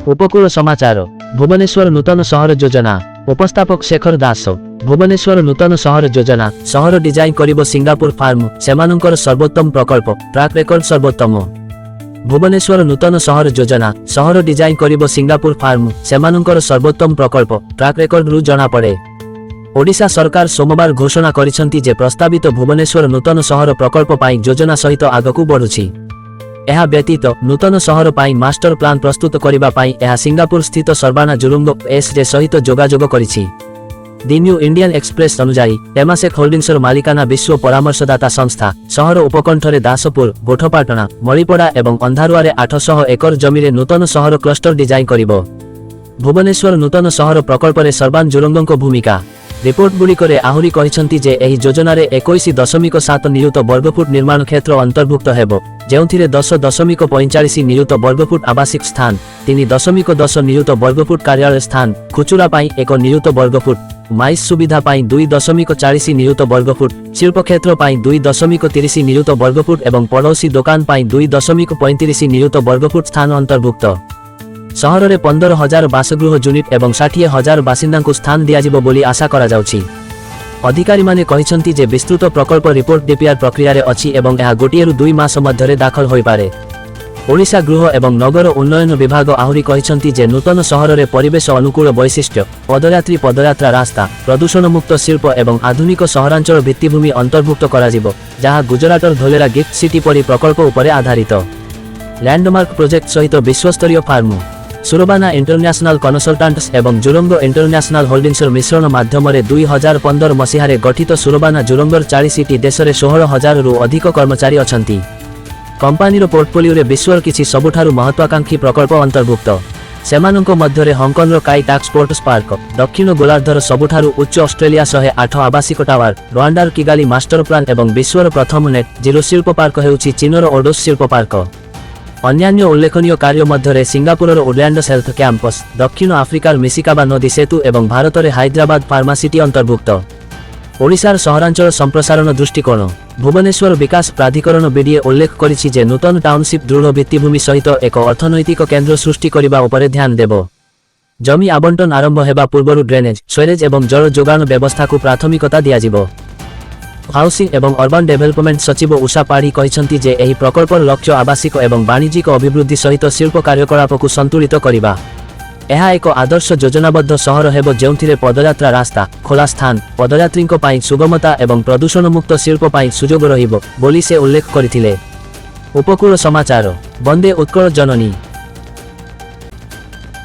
उपकूल समाचार भुवनेश्वर नूतन सहर योजना उपस्थापक शेखर दास भुवनेश्वर नूतन सहर योजना सहर डिजाइन करिबो सिंगापुर फार्म सेमानंकर सर्वोत्तम प्रकल्प ट्रैक रेकर्ड सर्वोत्तम भुवनेश्वर नूतन सहर योजना सहर डिजाइन करिबो सिंगापुर फार्म सेमानंकर सर्वोत्तम प्रकल्प ट्रैक रेकर्ड रु जना पड़े। ओडिशा सरकार सोमवार घोषणा करिसंती जे प्रस्तावित भुवनेश्वर नूतन सहर प्रकल्प पाई योजना सहित आगकू बढ़ुछि। यह व्यतीत नूतन सहर पाई मास्टर प्लान प्रस्तुत करिबा पाई यह सिंगापुर स्थित सर्बाना जुलुंग एसजे सहित जोगाजोग करिछि। दि न्यू इंडियन एक्सप्रेस अनुसार टेमासेक होल्डिंग्सर मालिकाना विश्व परामर्शदाता संस्था सहर उपकंठरे दासपुर गोठपाटना मणिपड़ा एवं अंधारुआरे 800 एकर जमीरे नूतन सहर क्लस्टर डिजाइन करिबो। भुवनेश्वर नूतन सहर प्रकल्परे सर्बान जुलुंगको भूमिका रिपोर्ट गुड़िकरे आहुरी कहिसंती जे एही योजनारे 21.7 नियुत वर्गफुट निर्माण क्षेत्र अंतर्भुक्त हेबो, जेउथिरे 10.45 नियुत वर्गफुट आवासिक स्थान, 3.10 नियुत वर्गफुट कार्यालय स्थान, खुचुरा पाई 1 नियुत वर्गफुट, माइस सुविधा पाई 2.40 नियुत वर्गफुट, शिल्प क्षेत्र पाई 2.30 नियुत वर्गफुट एवं पड़ोसी दुकान पाई 2.35 नियुत वर्गफुट स्थान अंतर्भुक्त। सहर में 15,000 बासगृह यूनिट एवं 60,000 बासिंदा को स्थान दियाजिबो बोली आशा करा जाउछि। अधिकारी माने कहिसंती जे विस्तृत प्रकल्प रिपोर्ट डीपीआर प्रक्रिया रे अछि एवं यह गोटिए रु 2 मास मध्यरे दाखल होई पारे। ओडिशा गृह एवं नगर उन्नयन विभाग आहुरी कहिसंती जे नूतन सहर में परिवेश अनुकूल वैशिष्ट्य पदयात्री पदयात्रा रास्ता प्रदूषण मुक्त शिल्प एवं आधुनिक सहरांचल भित्तिभूमि अंतर्भुक्त कराजिबो, जहाँ गुजरातर धोलेरा गिफ्ट सिटी परि प्रकल्प उपरे आधारित। लैंडमार्क प्रोजेक्ट सहित विश्वस्तरीय फार्म सुरबाना इंटरनेशनल कन्सल्टांट्स एवं जुलंग इंटरनेशनल होल्डिंग्सर मिश्रण माध्यम 2015 मसीहारे गठित सुरबाना जुलंगर 40 देश में 16,000 रु अधिक कर्मचारी अछंती। कंपानीर पोर्टफोलियो रे विश्वर किछि सबुठारु महत्वाकांक्षी प्रकल्प अंतर्भुक्त। सेमानंक मध्यरे हांगकांगर काई टैक्स स्पोर्ट्स पार्क, दक्षिण गोलार्धर सबुठारु उच्च ऑस्ट्रेलिया 108 आवासिक टावर, रुआंडार किगाली मास्टर प्लान एवं विश्वर प्रथम नेट जीरो शिल्प पार्क हेउछि चीनर ओडोस शिल्प पार्क। अन्यान्य उल्लेखनीय कार्य मध्यरे सिंगापुरर वुडलैंड्स हेल्थ कैंपस, दक्षिण आफ्रिकार मिसिकाबा नदी सेतु एवं भारतरे हैदराबाद फार्मासिटी अंतर्भुक्त। ओडिशार सहरांचल संप्रसारण दृष्टिकोण भुवनेश्वर विकास प्राधिकरण बीडीए उल्लेख करिछि जे नूतन टाउनशिप दृढ़ भित्तिभूमि सहित एक अर्थनैतिक केन्द्र सृष्टि करिबा उपरे ध्यान देबो। जमी आवंटन आरंभ हेबा पूर्वरु ड्रेनेज स्वेरेज एवं जल जोगाण व्यवस्था को प्राथमिकता दियाजिबो। हाउसिंग एवं अर्बन डेभलपमेंट सचिव उषा पाढ़ी कहिसंती जे एही प्रकल्पर लक्ष्य आवासिक एवं वाणिज्यिक अभिवृद्धि सहित शिल्प कार्यकलाप को संतुलित करिबा। यह एक आदर्श योजनाबद्ध सहर हेबो जेउथिरे पदयात्रा रास्ता खोला स्थान पदयात्रींक पाई सुगमता एवं प्रदूषण मुक्त शिल्प पाई सुजोग रहिबो बोली से उल्लेख करथिले। उपकूल समाचार वंदे उत्कल जननी।